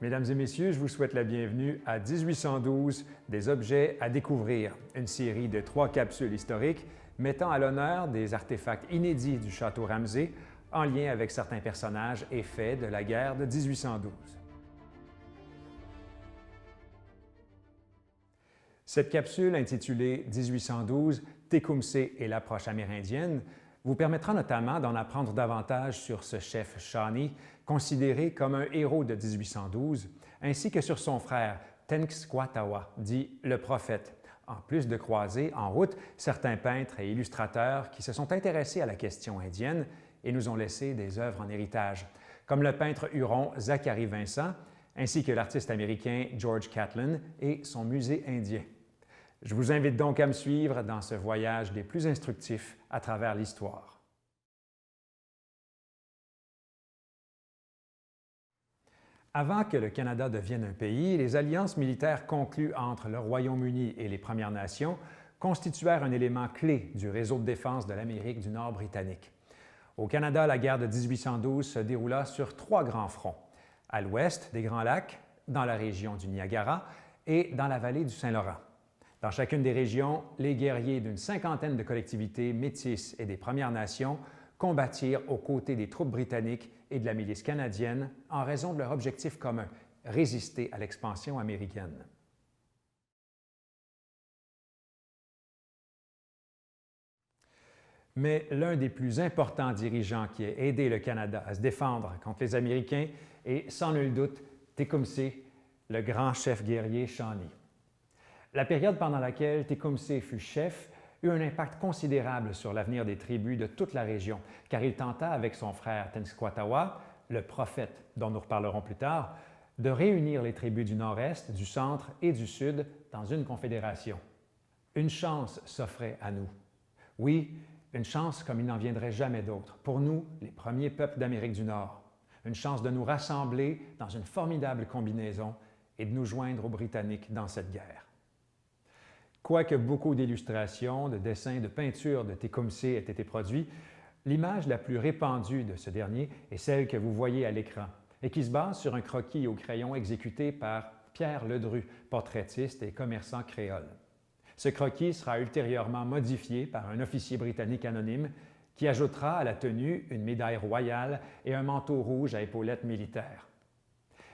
Mesdames et messieurs, je vous souhaite la bienvenue à 1812 des objets à découvrir, une série de 3 capsules historiques mettant à l'honneur des artefacts inédits du château Ramsay en lien avec certains personnages et faits de la guerre de 1812. Cette capsule intitulée 1812 « Tecumseh et l'approche amérindienne » vous permettra notamment d'en apprendre davantage sur ce chef Shawnee, considéré comme un héros de 1812, ainsi que sur son frère Tenskwatawa, dit le prophète, en plus de croiser en route certains peintres et illustrateurs qui se sont intéressés à la question indienne et nous ont laissé des œuvres en héritage, comme le peintre huron Zachary Vincent, ainsi que l'artiste américain George Catlin et son musée indien. Je vous invite donc à me suivre dans ce voyage des plus instructifs à travers l'histoire. Avant que le Canada devienne un pays, les alliances militaires conclues entre le Royaume-Uni et les Premières Nations constituèrent un élément clé du réseau de défense de l'Amérique du Nord britannique. Au Canada, la guerre de 1812 se déroula sur 3 grands fronts, à l'ouest des Grands Lacs, dans la région du Niagara et dans la vallée du Saint-Laurent. Dans chacune des régions, les guerriers d'une 50aine de collectivités métisses et des Premières Nations combattirent aux côtés des troupes britanniques et de la milice canadienne en raison de leur objectif commun, résister à l'expansion américaine. Mais l'un des plus importants dirigeants qui a aidé le Canada à se défendre contre les Américains est, sans nul doute, Tecumseh, le grand chef guerrier Shawnee. La période pendant laquelle Tecumseh fut chef eut un impact considérable sur l'avenir des tribus de toute la région, car il tenta avec son frère Tenskwatawa, le prophète dont nous reparlerons plus tard, de réunir les tribus du nord-est, du centre et du sud dans une confédération. Une chance s'offrait à nous. Oui, une chance comme il n'en viendrait jamais d'autre, pour nous, les premiers peuples d'Amérique du Nord. Une chance de nous rassembler dans une formidable combinaison et de nous joindre aux Britanniques dans cette guerre. Quoique beaucoup d'illustrations, de dessins, de peintures de Tecumseh aient été produits, l'image la plus répandue de ce dernier est celle que vous voyez à l'écran et qui se base sur un croquis au crayon exécuté par Pierre Ledru, portraitiste et commerçant créole. Ce croquis sera ultérieurement modifié par un officier britannique anonyme qui ajoutera à la tenue une médaille royale et un manteau rouge à épaulettes militaires.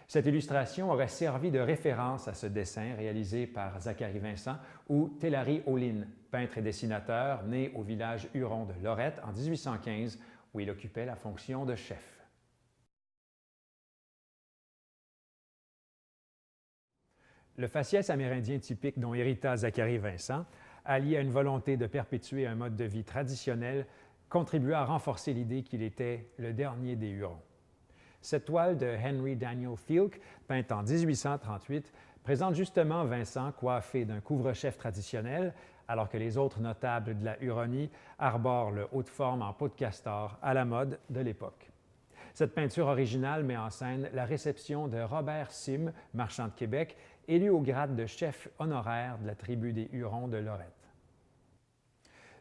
Cette illustration aurait servi de référence à ce dessin réalisé par Zachary Vincent ou Tellary Olin, peintre et dessinateur né au village huron de Lorette en 1815, où il occupait la fonction de chef. Le faciès amérindien typique dont hérita Zachary Vincent, allié à une volonté de perpétuer un mode de vie traditionnel, contribua à renforcer l'idée qu'il était le dernier des Hurons. Cette toile de Henry Daniel Fielk, peinte en 1838, présente justement Vincent coiffé d'un couvre-chef traditionnel, alors que les autres notables de la Huronie arborent le haut de forme en peau de castor à la mode de l'époque. Cette peinture originale met en scène la réception de Robert Sim, marchand de Québec, élu au grade de chef honoraire de la tribu des Hurons de Lorette.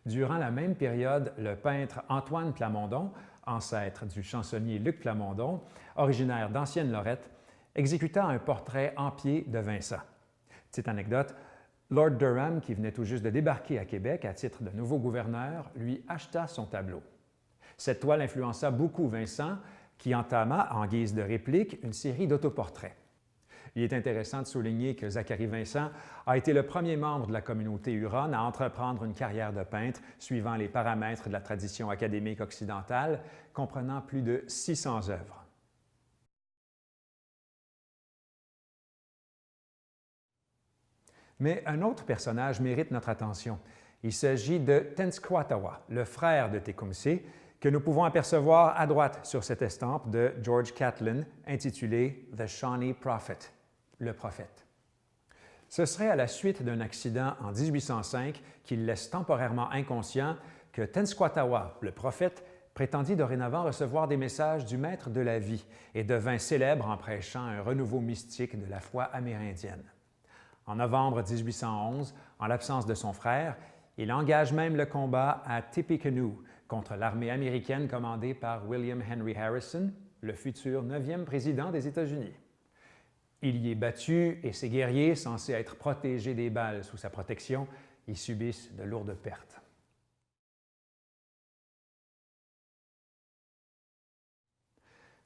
Durant la même période, le peintre Antoine Plamondon, ancêtre du chansonnier Luc Plamondon, originaire d'ancienne Lorette, exécuta un portrait en pied de Vincent. Petite anecdote, Lord Durham, qui venait tout juste de débarquer à Québec à titre de nouveau gouverneur, lui acheta son tableau. Cette toile influença beaucoup Vincent, qui entama, en guise de réplique, une série d'autoportraits. Il est intéressant de souligner que Zachary Vincent a été le premier membre de la communauté huronne à entreprendre une carrière de peintre suivant les paramètres de la tradition académique occidentale, comprenant plus de 600 œuvres. Mais un autre personnage mérite notre attention. Il s'agit de Tenskwatawa, le frère de Tecumseh, que nous pouvons apercevoir à droite sur cette estampe de George Catlin intitulée « The Shawnee Prophet », le prophète. Ce serait à la suite d'un accident en 1805 qui le laisse temporairement inconscient que Tenskwatawa, le prophète, prétendit dorénavant recevoir des messages du Maître de la vie et devint célèbre en prêchant un renouveau mystique de la foi amérindienne. En novembre 1811, en l'absence de son frère, il engage même le combat à Tippecanoe contre l'armée américaine commandée par William Henry Harrison, le futur 9e président des États-Unis. Il y est battu et ses guerriers, censés être protégés des balles sous sa protection, y subissent de lourdes pertes.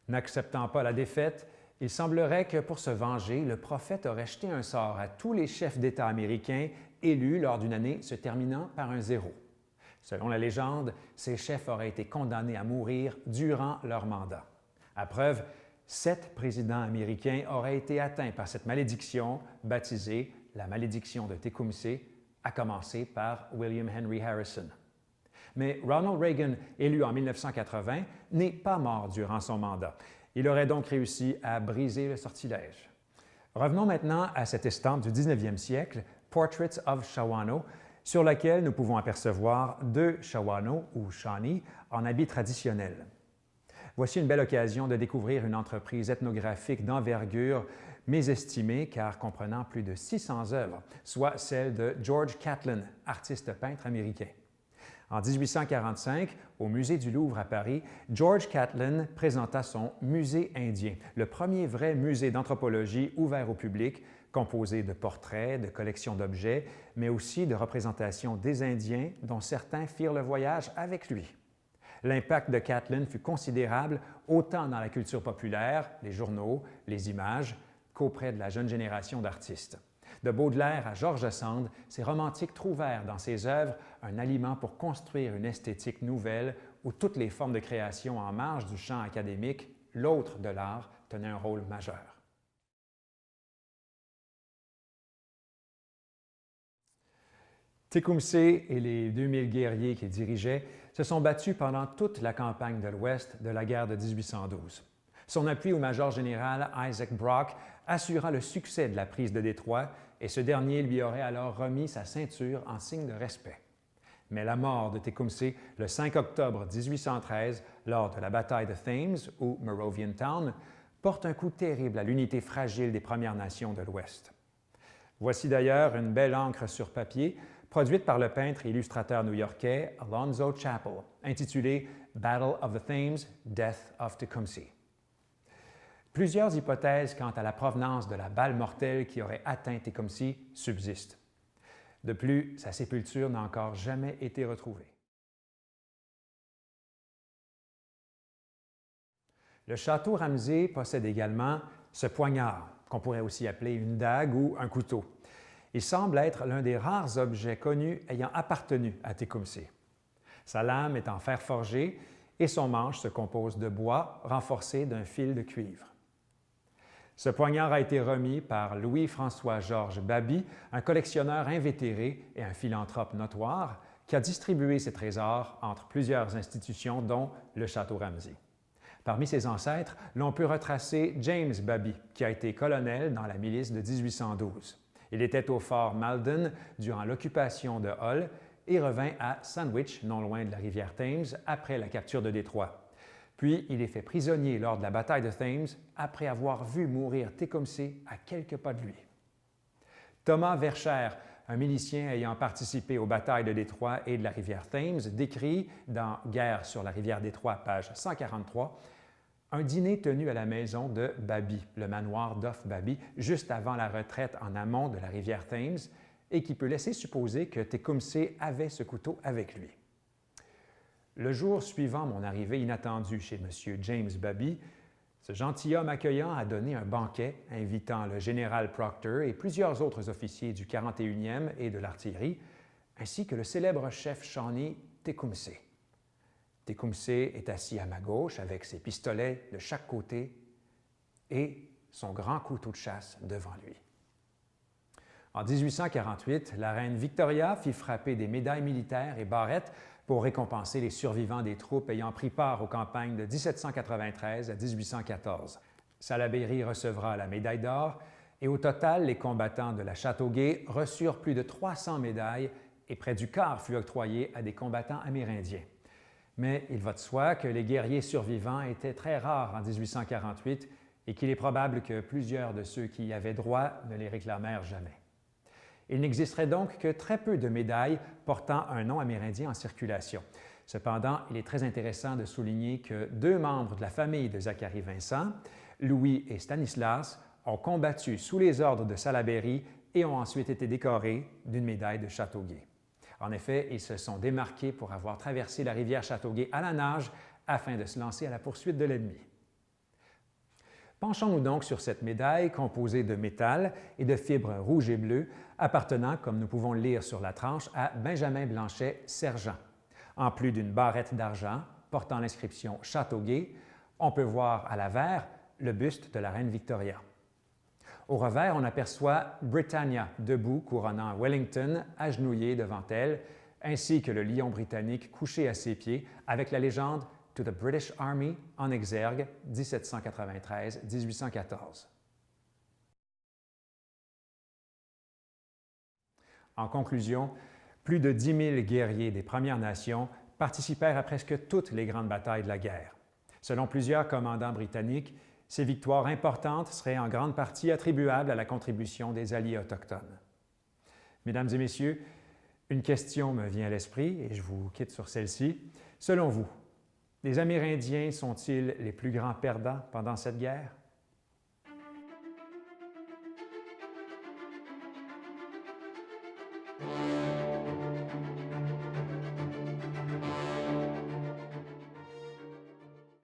N'acceptant pas la défaite, il semblerait que pour se venger, le prophète aurait jeté un sort à tous les chefs d'État américains élus lors d'une année se terminant par un 0. Selon la légende, ces chefs auraient été condamnés à mourir durant leur mandat. À preuve, 7 présidents américains auraient été atteints par cette malédiction, baptisée la malédiction de Tecumseh, à commencer par William Henry Harrison. Mais Ronald Reagan, élu en 1980, n'est pas mort durant son mandat. Il aurait donc réussi à briser le sortilège. Revenons maintenant à cette estampe du 19e siècle, Portraits of Shawanoe, sur laquelle nous pouvons apercevoir 2 Shawanoe ou Shawnee en habits traditionnels. Voici une belle occasion de découvrir une entreprise ethnographique d'envergure mésestimée car comprenant plus de 600 œuvres, soit celle de George Catlin, artiste peintre américain. En 1845, au Musée du Louvre à Paris, George Catlin présenta son Musée indien, le premier vrai musée d'anthropologie ouvert au public, composé de portraits, de collections d'objets, mais aussi de représentations des Indiens dont certains firent le voyage avec lui. L'impact de Catlin fut considérable autant dans la culture populaire, les journaux, les images, qu'auprès de la jeune génération d'artistes. De Baudelaire à George Sand, ces romantiques trouvèrent dans ses œuvres un aliment pour construire une esthétique nouvelle où toutes les formes de création en marge du champ académique, l'autre de l'art, tenaient un rôle majeur. Tecumseh et les 2000 guerriers qu'il dirigeait se sont battus pendant toute la campagne de l'Ouest de la guerre de 1812. Son appui au major général Isaac Brock assura le succès de la prise de Détroit et ce dernier lui aurait alors remis sa ceinture en signe de respect. Mais la mort de Tecumseh le 5 octobre 1813, lors de la bataille de Thames ou Moravian Town, porte un coup terrible à l'unité fragile des Premières Nations de l'Ouest. Voici d'ailleurs une belle encre sur papier produite par le peintre et illustrateur new-yorkais Alonzo Chappell, intitulée « Battle of the Thames, Death of Tecumseh ». Plusieurs hypothèses quant à la provenance de la balle mortelle qui aurait atteint Tecumseh subsistent. De plus, sa sépulture n'a encore jamais été retrouvée. Le château Ramsay possède également ce poignard, qu'on pourrait aussi appeler une dague ou un couteau. Il semble être l'un des rares objets connus ayant appartenu à Tecumseh. Sa lame est en fer forgé et son manche se compose de bois renforcé d'un fil de cuivre. Ce poignard a été remis par Louis-François-Georges Baby, un collectionneur invétéré et un philanthrope notoire, qui a distribué ses trésors entre plusieurs institutions, dont le Château Ramsay. Parmi ses ancêtres, l'on peut retracer James Baby, qui a été colonel dans la milice de 1812. Il était au fort Malden durant l'occupation de Hull et revint à Sandwich, non loin de la rivière Thames, après la capture de Détroit. Puis, il est fait prisonnier lors de la bataille de Thames après avoir vu mourir Tecumseh à quelques pas de lui. Thomas Vercher, un milicien ayant participé aux batailles de Détroit et de la rivière Thames, décrit dans « Guerre sur la rivière Détroit », page 143, un dîner tenu à la maison de Baby, le manoir d'Off Baby, juste avant la retraite en amont de la rivière Thames, et qui peut laisser supposer que Tecumseh avait ce couteau avec lui. Le jour suivant mon arrivée inattendue chez M. James Baby, ce gentilhomme accueillant a donné un banquet invitant le général Proctor et plusieurs autres officiers du 41e et de l'artillerie, ainsi que le célèbre chef Shawnee Tecumseh. Tecumseh est assis à ma gauche avec ses pistolets de chaque côté et son grand couteau de chasse devant lui. En 1848, la reine Victoria fit frapper des médailles militaires et barrettes pour récompenser les survivants des troupes ayant pris part aux campagnes de 1793 à 1814. Salaberry recevra la médaille d'or et au total, les combattants de la Châteauguay reçurent plus de 300 médailles et près du quart fut octroyé à des combattants amérindiens. Mais il va de soi que les guerriers survivants étaient très rares en 1848 et qu'il est probable que plusieurs de ceux qui y avaient droit ne les réclamèrent jamais. Il n'existerait donc que très peu de médailles portant un nom amérindien en circulation. Cependant, il est très intéressant de souligner que 2 membres de la famille de Zachary Vincent, Louis et Stanislas, ont combattu sous les ordres de Salaberry et ont ensuite été décorés d'une médaille de Châteauguay. En effet, ils se sont démarqués pour avoir traversé la rivière Châteauguay à la nage afin de se lancer à la poursuite de l'ennemi. Penchons-nous donc sur cette médaille composée de métal et de fibres rouges et bleues appartenant, comme nous pouvons le lire sur la tranche, à Benjamin Blanchet, sergent. En plus d'une barrette d'argent portant l'inscription Châteauguay, on peut voir à l'avers le buste de la reine Victoria. Au revers, on aperçoit Britannia debout couronnant Wellington agenouillé devant elle, ainsi que le lion britannique couché à ses pieds avec la légende « To the British Army » en exergue 1793-1814. En conclusion, plus de 10 000 guerriers des Premières Nations participèrent à presque toutes les grandes batailles de la guerre. Selon plusieurs commandants britanniques, ces victoires importantes seraient en grande partie attribuables à la contribution des Alliés autochtones. Mesdames et Messieurs, une question me vient à l'esprit et je vous quitte sur celle-ci. Selon vous, les Amérindiens sont-ils les plus grands perdants pendant cette guerre?